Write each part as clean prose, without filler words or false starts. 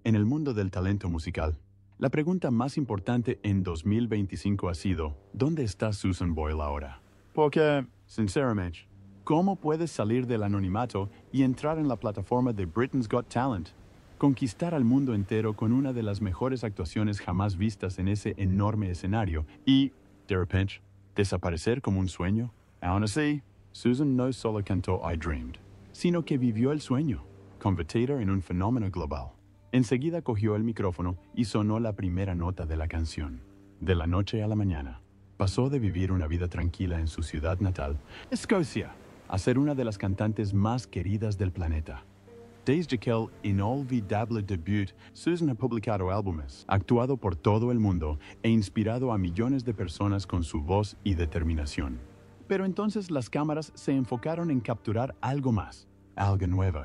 En el mundo del talento musical, la pregunta más importante en 2025 ha sido, ¿dónde está Susan Boyle ahora? Porque, sinceramente, ¿cómo puedes salir del anonimato y entrar en la plataforma de Britain's Got Talent? Conquistar al mundo entero con una de las mejores actuaciones jamás vistas en ese enorme escenario y, de repente, desaparecer como un sueño. Aún así, Susan no solo cantó I Dreamed, sino que vivió el sueño, convertida en un fenómeno global. Enseguida cogió el micrófono y sonó la primera nota de la canción. De la noche a la mañana, pasó de vivir una vida tranquila en su ciudad natal, Escocia, a ser una de las cantantes más queridas del planeta. Desde aquel inolvidable debut, Susan ha publicado álbumes, actuado por todo el mundo e inspirado a millones de personas con su voz y determinación. Pero entonces las cámaras se enfocaron en capturar algo más, algo nuevo.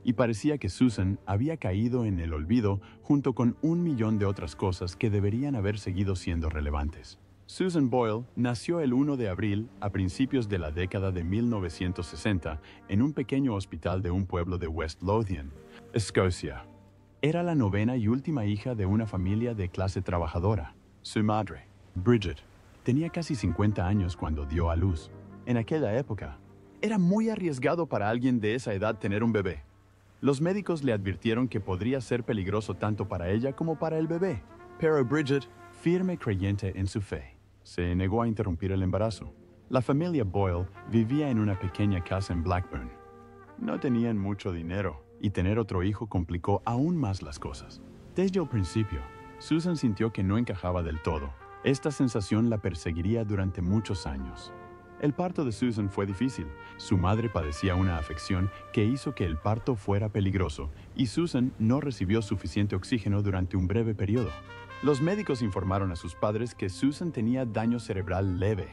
Y parecía que Susan había caído en el olvido junto con 1 millón de otras cosas que deberían haber seguido siendo relevantes. Susan Boyle nació el 1 de abril a principios de la década de 1960 en un pequeño hospital de un pueblo de West Lothian, Escocia. Era la novena y última hija de una familia de clase trabajadora. Su madre, Bridget, tenía casi 50 años cuando dio a luz. En aquella época, era muy arriesgado para alguien de esa edad tener un bebé. Los médicos le advirtieron que podría ser peligroso tanto para ella como para el bebé. Pero Bridget, firme creyente en su fe, se negó a interrumpir el embarazo. La familia Boyle vivía en una pequeña casa en Blackburn. No tenían mucho dinero y tener otro hijo complicó aún más las cosas. Desde el principio, Susan sintió que no encajaba del todo. Esta sensación la perseguiría durante muchos años. El parto de Susan fue difícil. Su madre padecía una afección que hizo que el parto fuera peligroso y Susan no recibió suficiente oxígeno durante un breve periodo. Los médicos informaron a sus padres que Susan tenía daño cerebral leve.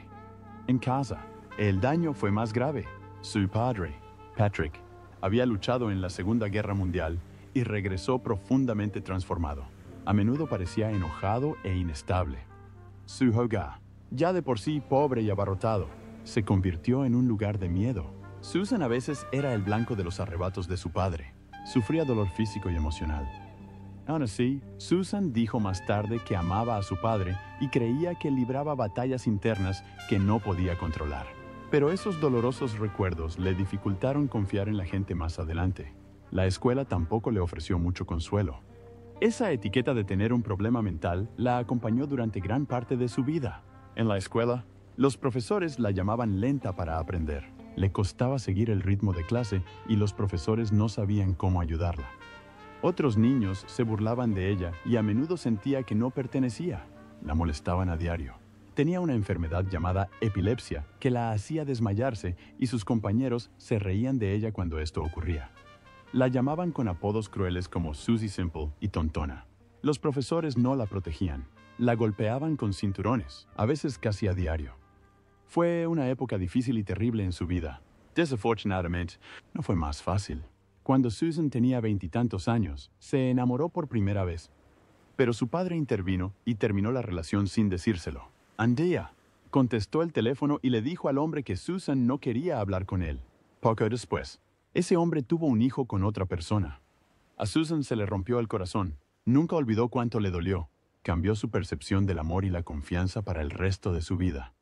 En casa, el daño fue más grave. Su padre, Patrick, había luchado en la Segunda Guerra Mundial y regresó profundamente transformado. A menudo parecía enojado e inestable. Su hogar, ya de por sí pobre y abarrotado, se convirtió en un lugar de miedo. Susan a veces era el blanco de los arrebatos de su padre. Sufría dolor físico y emocional. Aún así, Susan dijo más tarde que amaba a su padre y creía que libraba batallas internas que no podía controlar. Pero esos dolorosos recuerdos le dificultaron confiar en la gente más adelante. La escuela tampoco le ofreció mucho consuelo. Esa etiqueta de tener un problema mental la acompañó durante gran parte de su vida. En la escuela, los profesores la llamaban lenta para aprender. Le costaba seguir el ritmo de clase y los profesores no sabían cómo ayudarla. Otros niños se burlaban de ella y a menudo sentía que no pertenecía. La molestaban a diario. Tenía una enfermedad llamada epilepsia que la hacía desmayarse y sus compañeros se reían de ella cuando esto ocurría. La llamaban con apodos crueles como Susie Simple y Tontona. Los profesores no la protegían. La golpeaban con cinturones, a veces casi a diario. Fue una época difícil y terrible en su vida. Desafortunadamente, no fue más fácil. Cuando Susan tenía 20 y tantos años, se enamoró por primera vez. Pero su padre intervino y terminó la relación sin decírselo. Andrea contestó el teléfono y le dijo al hombre que Susan no quería hablar con él. Poco después, ese hombre tuvo un hijo con otra persona. A Susan se le rompió el corazón. Nunca olvidó cuánto le dolió. Cambió su percepción del amor y la confianza para el resto de su vida.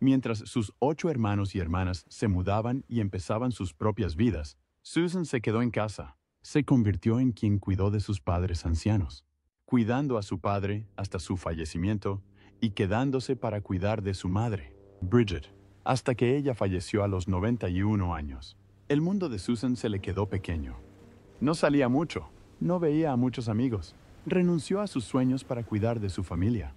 Mientras sus 8 hermanos y hermanas se mudaban y empezaban sus propias vidas, Susan se quedó en casa. Se convirtió en quien cuidó de sus padres ancianos, cuidando a su padre hasta su fallecimiento y quedándose para cuidar de su madre, Bridget, hasta que ella falleció a los 91 años. El mundo de Susan se le quedó pequeño. No salía mucho, no veía a muchos amigos. Renunció a sus sueños para cuidar de su familia.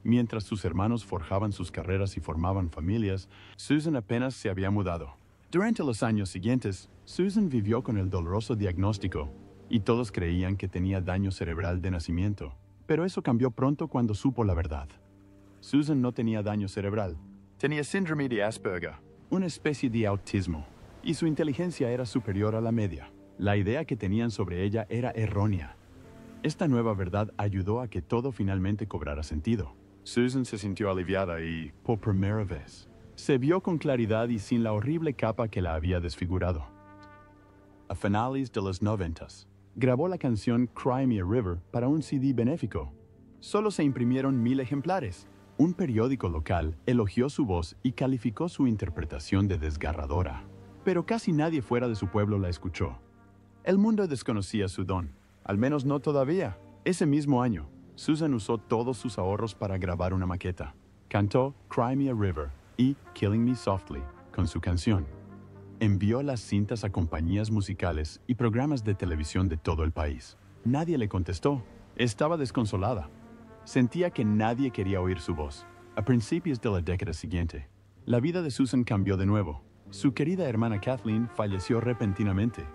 Mientras sus hermanos forjaban sus carreras y formaban familias, Susan apenas se había mudado. Durante los años siguientes, Susan vivió con el doloroso diagnóstico, y todos creían que tenía daño cerebral de nacimiento. Pero eso cambió pronto cuando supo la verdad. Susan no tenía daño cerebral. Tenía síndrome de Asperger, una especie de autismo, y su inteligencia era superior a la media. La idea que tenían sobre ella era errónea. Esta nueva verdad ayudó a que todo finalmente cobrara sentido. Susan se sintió aliviada y, por primera vez, se vio con claridad y sin la horrible capa que la había desfigurado. A finales de los 90, grabó la canción Cry Me a River para un CD benéfico. Solo se imprimieron 1000 ejemplares. Un periódico local elogió su voz y calificó su interpretación de desgarradora. Pero casi nadie fuera de su pueblo la escuchó. El mundo desconocía su don, al menos no todavía. Ese mismo año, Susan usó todos sus ahorros para grabar una maqueta. Cantó Cry Me a River y Killing Me Softly con su canción. Envió las cintas a compañías musicales y programas de televisión de todo el país. Nadie le contestó. Estaba desconsolada. Sentía que nadie quería oír su voz. A principios de la década siguiente, la vida de Susan cambió de nuevo. Su querida hermana Kathleen falleció repentinamente.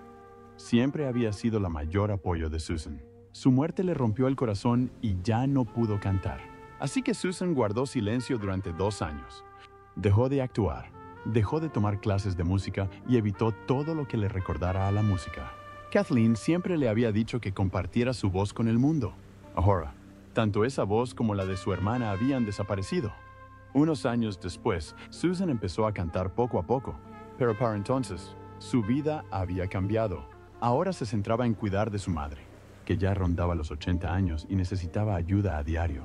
Siempre había sido la mayor apoyo de Susan. Su muerte le rompió el corazón y ya no pudo cantar. Así que Susan guardó silencio durante 2 años. Dejó de actuar, dejó de tomar clases de música y evitó todo lo que le recordara a la música. Kathleen siempre le había dicho que compartiera su voz con el mundo. Ahora, tanto esa voz como la de su hermana habían desaparecido. Unos años después, Susan empezó a cantar poco a poco, pero para entonces, su vida había cambiado. Ahora se centraba en cuidar de su madre, que ya rondaba los 80 años y necesitaba ayuda a diario.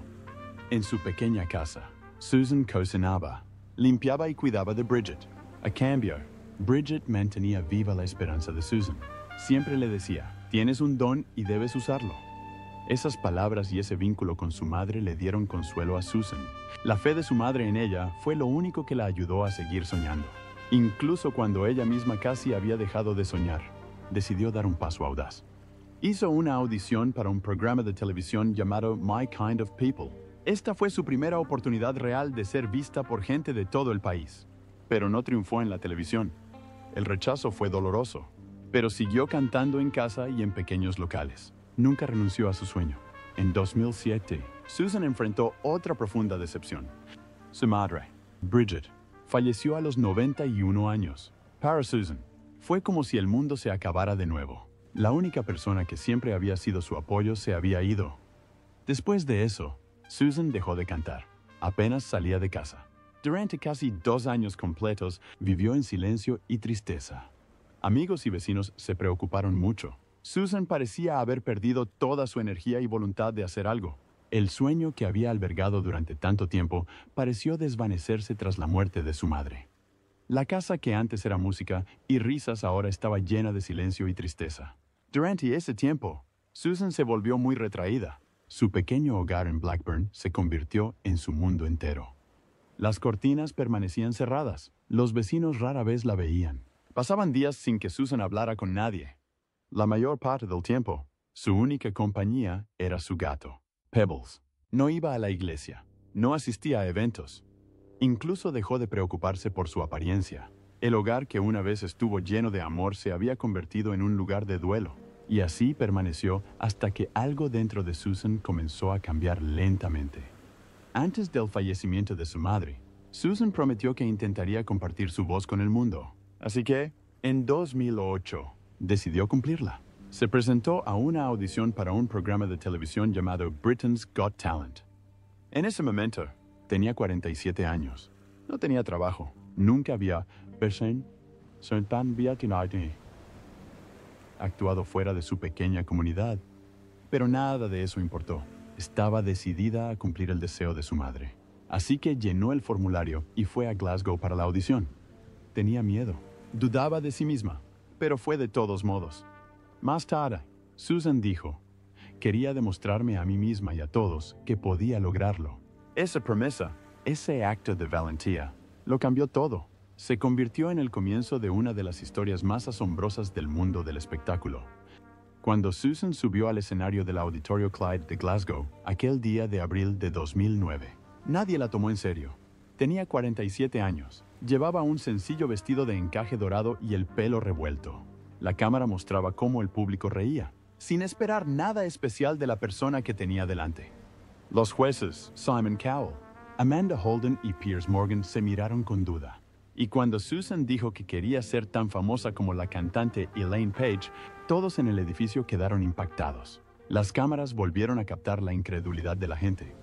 En su pequeña casa, Susan cocinaba, limpiaba y cuidaba de Bridget. A cambio, Bridget mantenía viva la esperanza de Susan. Siempre le decía, tienes un don y debes usarlo. Esas palabras y ese vínculo con su madre le dieron consuelo a Susan. La fe de su madre en ella fue lo único que la ayudó a seguir soñando. Incluso cuando ella misma casi había dejado de soñar, decidió dar un paso audaz. Hizo una audición para un programa de televisión llamado My Kind of People. Esta fue su primera oportunidad real de ser vista por gente de todo el país. Pero no triunfó en la televisión. El rechazo fue doloroso, pero siguió cantando en casa y en pequeños locales. Nunca renunció a su sueño. En 2007, Susan enfrentó otra profunda decepción. Su madre, Bridget, falleció a los 91 años. Para Susan, fue como si el mundo se acabara de nuevo. La única persona que siempre había sido su apoyo se había ido. Después de eso, Susan dejó de cantar. Apenas salía de casa. Durante casi 2 años completos, vivió en silencio y tristeza. Amigos y vecinos se preocuparon mucho. Susan parecía haber perdido toda su energía y voluntad de hacer algo. El sueño que había albergado durante tanto tiempo pareció desvanecerse tras la muerte de su madre. La casa que antes era música y risas ahora estaba llena de silencio y tristeza. Durante ese tiempo, Susan se volvió muy retraída. Su pequeño hogar en Blackburn se convirtió en su mundo entero. Las cortinas permanecían cerradas. Los vecinos rara vez la veían. Pasaban días sin que Susan hablara con nadie. La mayor parte del tiempo, su única compañía era su gato, Pebbles. No iba a la iglesia, no asistía a eventos. Incluso dejó de preocuparse por su apariencia. El hogar que una vez estuvo lleno de amor se había convertido en un lugar de duelo. Y así permaneció hasta que algo dentro de Susan comenzó a cambiar lentamente. Antes del fallecimiento de su madre, Susan prometió que intentaría compartir su voz con el mundo. Así que, en 2008, decidió cumplirla. Se presentó a una audición para un programa de televisión llamado Britain's Got Talent. En ese momento, tenía 47 años. No tenía trabajo. Nunca había actuado fuera de su pequeña comunidad. Pero nada de eso importó. Estaba decidida a cumplir el deseo de su madre. Así que llenó el formulario y fue a Glasgow para la audición. Tenía miedo. Dudaba de sí misma, pero fue de todos modos. Más tarde, Susan dijo, quería demostrarme a mí misma y a todos que podía lograrlo. Esa promesa, ese acto de valentía, lo cambió todo. Se convirtió en el comienzo de una de las historias más asombrosas del mundo del espectáculo. Cuando Susan subió al escenario del Auditorio Clyde de Glasgow, aquel día de abril de 2009, nadie la tomó en serio. Tenía 47 años. Llevaba un sencillo vestido de encaje dorado y el pelo revuelto. La cámara mostraba cómo el público reía, sin esperar nada especial de la persona que tenía delante. Los jueces, Simon Cowell, Amanda Holden y Piers Morgan se miraron con duda. Y cuando Susan dijo que quería ser tan famosa como la cantante Elaine Paige, todos en el edificio quedaron impactados. Las cámaras volvieron a captar la incredulidad de la gente.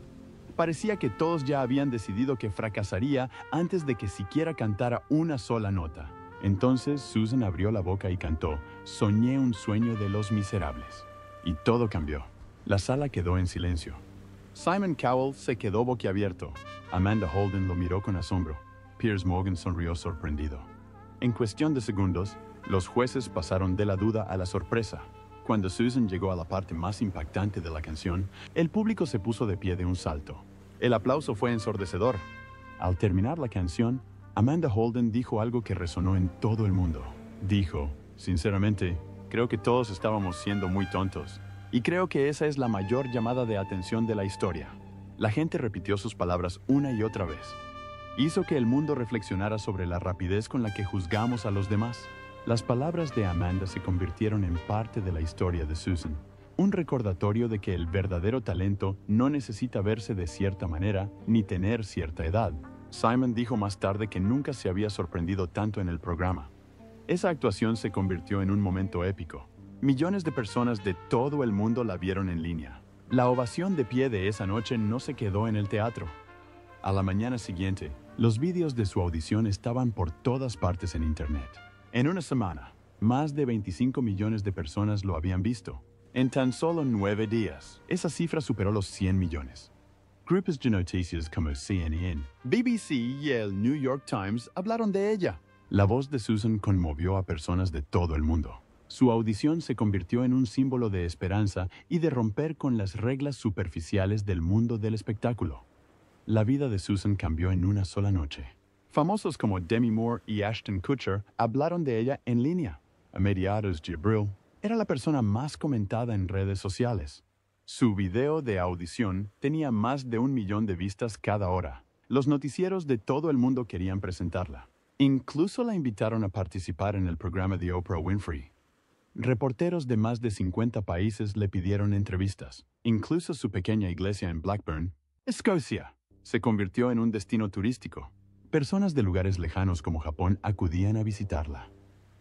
Parecía que todos ya habían decidido que fracasaría antes de que siquiera cantara una sola nota. Entonces Susan abrió la boca y cantó "Soñé un sueño de los miserables". Y todo cambió. La sala quedó en silencio. Simon Cowell se quedó boquiabierto. Amanda Holden lo miró con asombro. Piers Morgan sonrió sorprendido. En cuestión de segundos, los jueces pasaron de la duda a la sorpresa. Cuando Susan llegó a la parte más impactante de la canción, el público se puso de pie de un salto. El aplauso fue ensordecedor. Al terminar la canción, Amanda Holden dijo algo que resonó en todo el mundo. Dijo, sinceramente, creo que todos estábamos siendo muy tontos. Y creo que esa es la mayor llamada de atención de la historia. La gente repitió sus palabras una y otra vez. Hizo que el mundo reflexionara sobre la rapidez con la que juzgamos a los demás. Las palabras de Amanda se convirtieron en parte de la historia de Susan. Un recordatorio de que el verdadero talento no necesita verse de cierta manera ni tener cierta edad. Simon dijo más tarde que nunca se había sorprendido tanto en el programa. Esa actuación se convirtió en un momento épico. Millones de personas de todo el mundo la vieron en línea. La ovación de pie de esa noche no se quedó en el teatro. A la mañana siguiente, los vídeos de su audición estaban por todas partes en Internet. En una semana, más de 25 millones de personas lo habían visto. En tan solo 9 días, esa cifra superó los 100 millones. Grupos de noticias como CNN, BBC y el New York Times hablaron de ella. La voz de Susan conmovió a personas de todo el mundo. Su audición se convirtió en un símbolo de esperanza y de romper con las reglas superficiales del mundo del espectáculo. La vida de Susan cambió en una sola noche. Famosos como Demi Moore y Ashton Kutcher hablaron de ella en línea. A mediados de abril, era la persona más comentada en redes sociales. Su video de audición tenía más de 1 millón de vistas cada hora. Los noticieros de todo el mundo querían presentarla. Incluso la invitaron a participar en el programa de Oprah Winfrey. Reporteros de más de 50 países le pidieron entrevistas. Incluso su pequeña iglesia en Blackburn, Escocia, se convirtió en un destino turístico. Personas de lugares lejanos como Japón acudían a visitarla.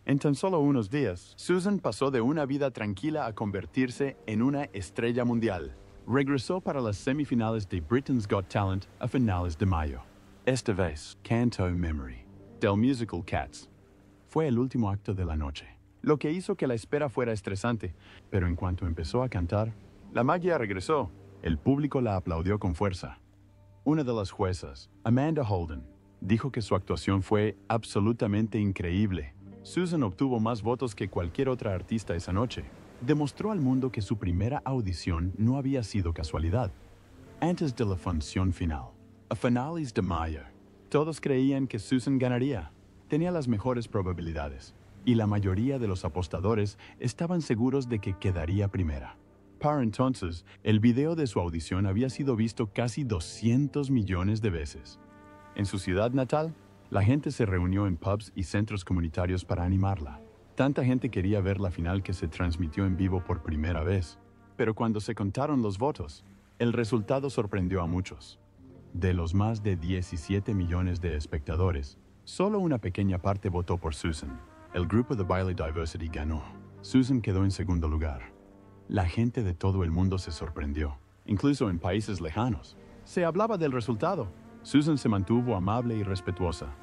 En tan solo unos días, Susan pasó de una vida tranquila a convertirse en una estrella mundial. Regresó para las semifinales de Britain's Got Talent a finales de mayo. Esta vez, cantó Memory, del musical Cats. Fue el último acto de la noche, lo que hizo que la espera fuera estresante, pero en cuanto empezó a cantar, la magia regresó. El público la aplaudió con fuerza. Una de las juezas, Amanda Holden, dijo que su actuación fue absolutamente increíble. Susan obtuvo más votos que cualquier otra artista esa noche. Demostró al mundo que su primera audición no había sido casualidad. Antes de la función final, a finales de mayo, todos creían que Susan ganaría. Tenía las mejores probabilidades, y la mayoría de los apostadores estaban seguros de que quedaría primera. Para entonces, el video de su audición había sido visto casi 200 millones de veces. En su ciudad natal, la gente se reunió en pubs y centros comunitarios para animarla. Tanta gente quería ver la final que se transmitió en vivo por primera vez. Pero cuando se contaron los votos, el resultado sorprendió a muchos. De los más de 17 millones de espectadores, solo una pequeña parte votó por Susan. El grupo de baile Diversity ganó. Susan quedó en segundo lugar. La gente de todo el mundo se sorprendió, incluso en países lejanos. Se hablaba del resultado. Susan se mantuvo amable y respetuosa.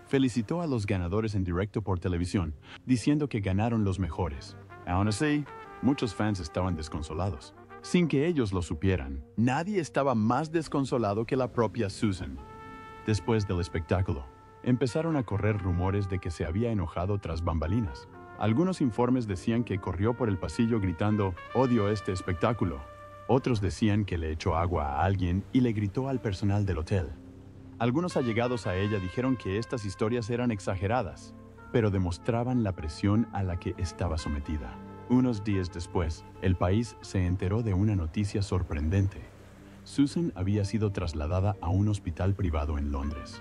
Felicitó a los ganadores en directo por televisión, diciendo que ganaron los mejores. Aún así, muchos fans estaban desconsolados. Sin que ellos lo supieran, nadie estaba más desconsolado que la propia Susan. Después del espectáculo, empezaron a correr rumores de que se había enojado tras bambalinas. Algunos informes decían que corrió por el pasillo gritando «Odio este espectáculo». Otros decían que le echó agua a alguien y le gritó al personal del hotel. Algunos allegados a ella dijeron que estas historias eran exageradas, pero demostraban la presión a la que estaba sometida. Unos días después, el país se enteró de una noticia sorprendente. Susan había sido trasladada a un hospital privado en Londres.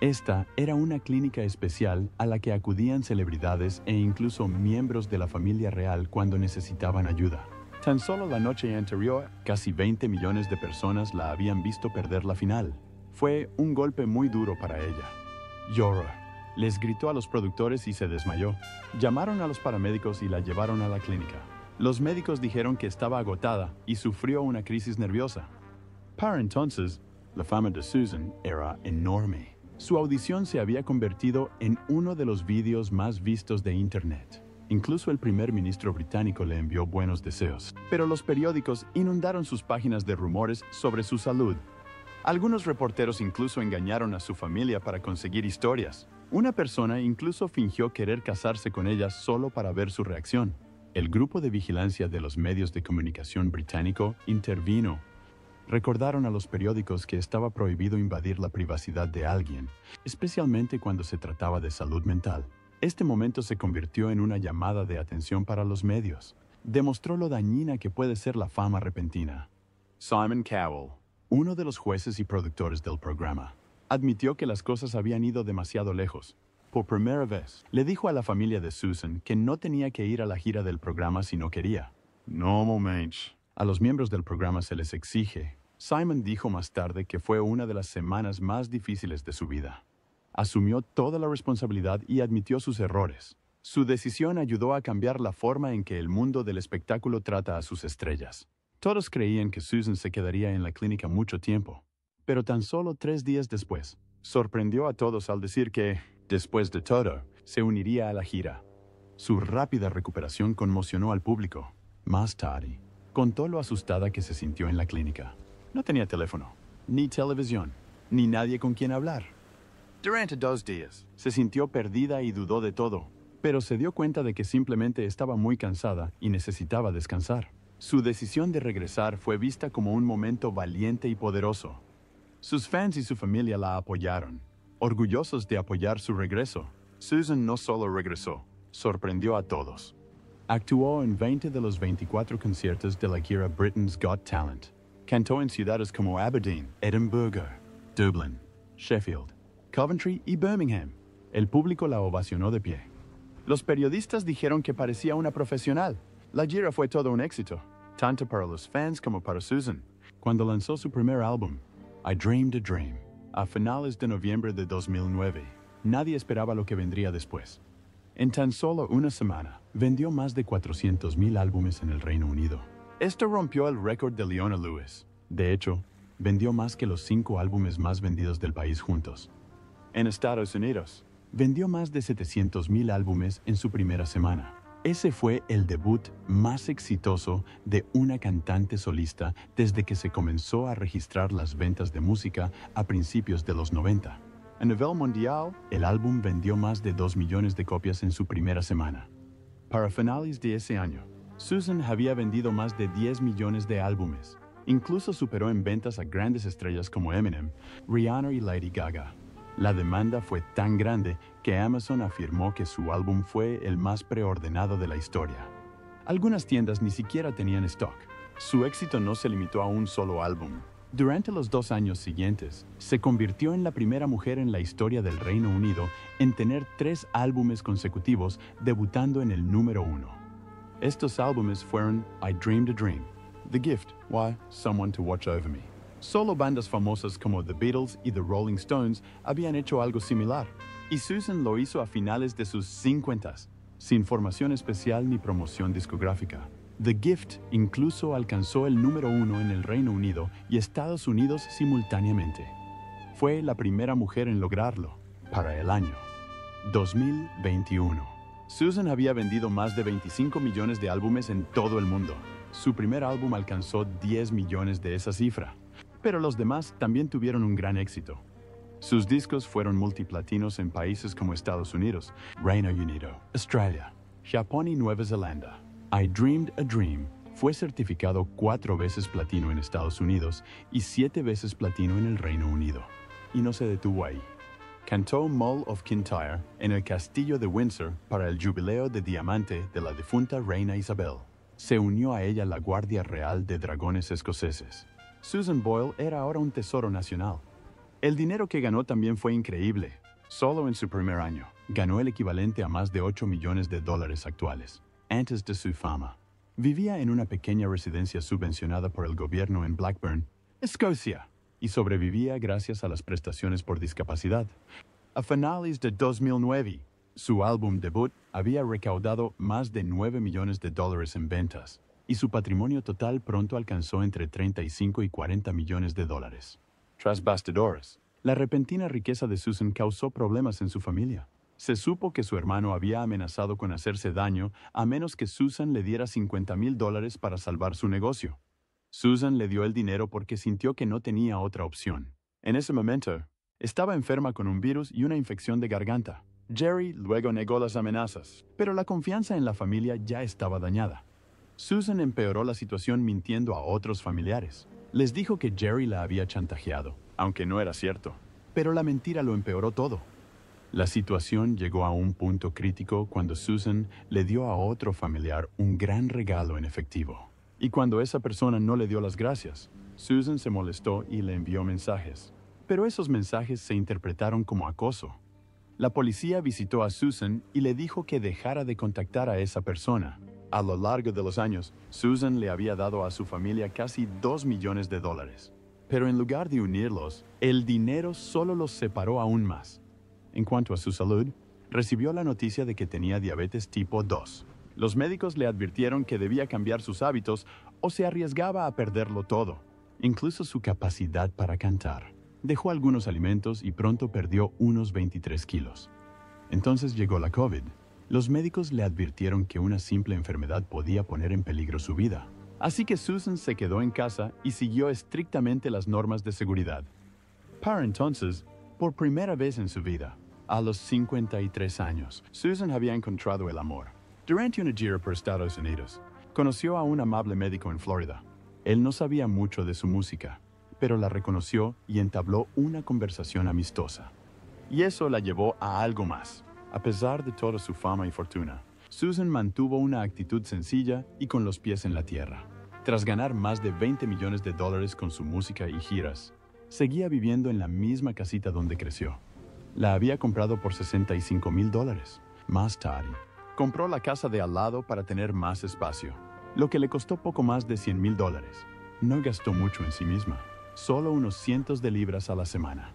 Esta era una clínica especial a la que acudían celebridades e incluso miembros de la familia real cuando necesitaban ayuda. Tan solo la noche anterior, casi 20 millones de personas la habían visto perder la final. Fue un golpe muy duro para ella. Lloró, les gritó a los productores y se desmayó. Llamaron a los paramédicos y la llevaron a la clínica. Los médicos dijeron que estaba agotada y sufrió una crisis nerviosa. Para entonces, la fama de Susan era enorme. Su audición se había convertido en uno de los vídeos más vistos de Internet. Incluso el primer ministro británico le envió buenos deseos, pero los periódicos inundaron sus páginas de rumores sobre su salud. Algunos reporteros incluso engañaron a su familia para conseguir historias. Una persona incluso fingió querer casarse con ella solo para ver su reacción. El grupo de vigilancia de los medios de comunicación británico intervino. Recordaron a los periódicos que estaba prohibido invadir la privacidad de alguien, especialmente cuando se trataba de salud mental. Este momento se convirtió en una llamada de atención para los medios. Demostró lo dañina que puede ser la fama repentina. Simon Cowell, uno de los jueces y productores del programa, admitió que las cosas habían ido demasiado lejos. Por primera vez, le dijo a la familia de Susan que no tenía que ir a la gira del programa si no quería. No momentos. A los miembros del programa se les exige. Simon dijo más tarde que fue una de las semanas más difíciles de su vida. Asumió toda la responsabilidad y admitió sus errores. Su decisión ayudó a cambiar la forma en que el mundo del espectáculo trata a sus estrellas. Todos creían que Susan se quedaría en la clínica mucho tiempo, pero tan solo 3 días después, sorprendió a todos al decir que, después de todo, se uniría a la gira. Su rápida recuperación conmocionó al público. Más tarde, contó lo asustada que se sintió en la clínica. No tenía teléfono, ni televisión, ni nadie con quien hablar. Durante 2 días, se sintió perdida y dudó de todo, pero se dio cuenta de que simplemente estaba muy cansada y necesitaba descansar. Su decisión de regresar fue vista como un momento valiente y poderoso. Sus fans y su familia la apoyaron, orgullosos de apoyar su regreso. Susan no solo regresó, sorprendió a todos. Actuó en 20 de los 24 conciertos de la gira Britain's Got Talent. Cantó en ciudades como Aberdeen, Edimburgo, Dublin, Sheffield, Coventry y Birmingham. El público la ovacionó de pie. Los periodistas dijeron que parecía una profesional. La gira fue todo un éxito, tanto para los fans como para Susan. Cuando lanzó su primer álbum, I Dreamed a Dream, a finales de noviembre de 2009, nadie esperaba lo que vendría después. En tan solo una semana, vendió más de 400,000 álbumes en el Reino Unido. Esto rompió el récord de Leona Lewis. De hecho, vendió más que los 5 álbumes más vendidos del país juntos. En Estados Unidos, vendió más de 700,000 álbumes en su primera semana. Ese fue el debut más exitoso de una cantante solista desde que se comenzó a registrar las ventas de música a principios de los 90. A nivel mundial, el álbum vendió más de 2 millones de copias en su primera semana. Para finales de ese año, Susan había vendido más de 10 millones de álbumes. Incluso superó en ventas a grandes estrellas como Eminem, Rihanna y Lady Gaga. La demanda fue tan grande que Amazon afirmó que su álbum fue el más preordenado de la historia. Algunas tiendas ni siquiera tenían stock. Su éxito no se limitó a un solo álbum. Durante los 2 años siguientes, se convirtió en la primera mujer en la historia del Reino Unido en tener 3 álbumes consecutivos debutando en el número 1. Estos álbumes fueron I Dreamed a Dream, The Gift, Why, Someone to Watch Over Me. Solo bandas famosas como The Beatles y The Rolling Stones habían hecho algo similar, y Susan lo hizo a finales de sus 50s, sin formación especial ni promoción discográfica. The Gift incluso alcanzó el número 1 en el Reino Unido y Estados Unidos simultáneamente. Fue la primera mujer en lograrlo, para el año 2021. Susan había vendido más de 25 millones de álbumes en todo el mundo. Su primer álbum alcanzó 10 millones de esa cifra. Pero los demás también tuvieron un gran éxito. Sus discos fueron multiplatinos en países como Estados Unidos, Reino Unido, Australia, Japón y Nueva Zelanda. I Dreamed a Dream fue certificado 4 veces platino en Estados Unidos y 7 veces platino en el Reino Unido. Y no se detuvo ahí. Cantó Mull of Kintyre en el Castillo de Windsor para el Jubileo de Diamante de la difunta Reina Isabel. Se unió a ella la Guardia Real de Dragones Escoceses. Susan Boyle era ahora un tesoro nacional. El dinero que ganó también fue increíble. Solo en su primer año, ganó el equivalente a más de 8 millones de dólares actuales, antes de su fama. Vivía en una pequeña residencia subvencionada por el gobierno en Blackburn, Escocia, y sobrevivía gracias a las prestaciones por discapacidad. A finales de 2009, su álbum debut había recaudado más de 9 millones de dólares en ventas, y su patrimonio total pronto alcanzó entre 35 y 40 millones de dólares. Tras bastidores, La repentina riqueza de Susan causó problemas en su familia. Se supo que su hermano había amenazado con hacerse daño a menos que Susan le diera $50,000 para salvar su negocio. Susan le dio el dinero porque sintió que no tenía otra opción. En ese momento, estaba enferma con un virus y una infección de garganta. Jerry luego negó las amenazas, pero la confianza en la familia ya estaba dañada. Susan empeoró la situación mintiendo a otros familiares. Les dijo que Jerry la había chantajeado, aunque no era cierto. Pero la mentira lo empeoró todo. La situación llegó a un punto crítico cuando Susan le dio a otro familiar un gran regalo en efectivo. Y cuando esa persona no le dio las gracias, Susan se molestó y le envió mensajes. Pero esos mensajes se interpretaron como acoso. La policía visitó a Susan y le dijo que dejara de contactar a esa persona. A lo largo de los años, Susan le había dado a su familia casi $2 millones. Pero en lugar de unirlos, el dinero solo los separó aún más. En cuanto a su salud, recibió la noticia de que tenía diabetes tipo 2. Los médicos le advirtieron que debía cambiar sus hábitos o se arriesgaba a perderlo todo, incluso su capacidad para cantar. Dejó algunos alimentos y pronto perdió unos 23 kilos. Entonces llegó la COVID. Los médicos le advirtieron que una simple enfermedad podía poner en peligro su vida. Así que Susan se quedó en casa y siguió estrictamente las normas de seguridad. Para entonces, por primera vez en su vida, a los 53 años, Susan había encontrado el amor. Durante una gira por Estados Unidos, conoció a un amable médico en Florida. Él no sabía mucho de su música, pero la reconoció y entabló una conversación amistosa. Y eso la llevó a algo más. A pesar de toda su fama y fortuna, Susan mantuvo una actitud sencilla y con los pies en la tierra. Tras ganar más de $20 millones con su música y giras, seguía viviendo en la misma casita donde creció. La había comprado por $65,000. Más tarde, compró la casa de al lado para tener más espacio, lo que le costó poco más de $100,000. No gastó mucho en sí misma, solo unos cientos de libras a la semana.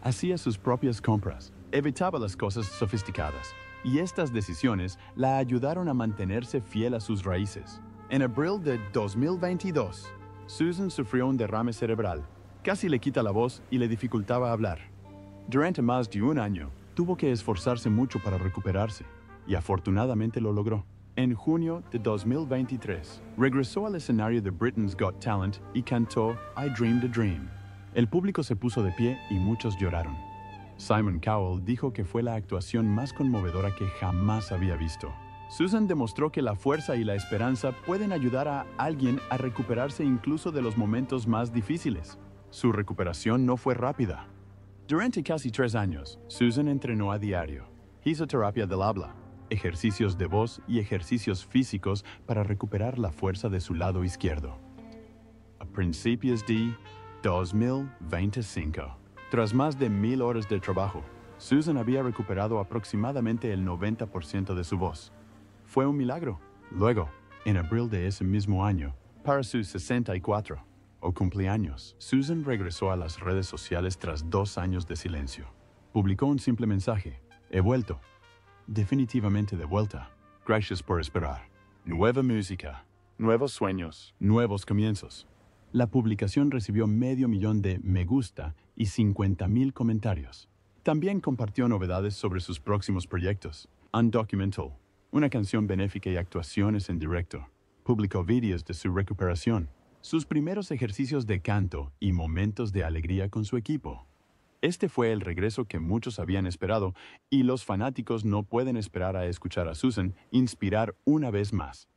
Hacía sus propias compras, evitaba las cosas sofisticadas, y estas decisiones la ayudaron a mantenerse fiel a sus raíces. En abril de 2022, Susan sufrió un derrame cerebral. Casi le quita la voz y le dificultaba hablar. Durante más de un año, tuvo que esforzarse mucho para recuperarse, y afortunadamente lo logró. En junio de 2023, regresó al escenario de Britain's Got Talent y cantó I Dreamed a Dream. El público se puso de pie y muchos lloraron. Simon Cowell dijo que fue la actuación más conmovedora que jamás había visto. Susan demostró que la fuerza y la esperanza pueden ayudar a alguien a recuperarse incluso de los momentos más difíciles. Su recuperación no fue rápida. Durante casi 3 años, Susan entrenó a diario. Hizo terapia del habla, ejercicios de voz y ejercicios físicos para recuperar la fuerza de su lado izquierdo. A principios de 2025, tras más de 1,000 horas de trabajo, Susan había recuperado aproximadamente el 90% de su voz. Fue un milagro. Luego, en abril de ese mismo año, para sus 64 o cumpleaños, Susan regresó a las redes sociales tras 2 años de silencio. Publicó un simple mensaje: he vuelto. Definitivamente de vuelta. Gracias por esperar. Nueva música, nuevos sueños, nuevos comienzos. La publicación recibió 500,000 de me gusta y 50,000 comentarios. También compartió novedades sobre sus próximos proyectos. Undocumental, una canción benéfica y actuaciones en directo. Publicó vídeos de su recuperación, sus primeros ejercicios de canto y momentos de alegría con su equipo. Este fue el regreso que muchos habían esperado y los fanáticos no pueden esperar a escuchar a Susan inspirar una vez más.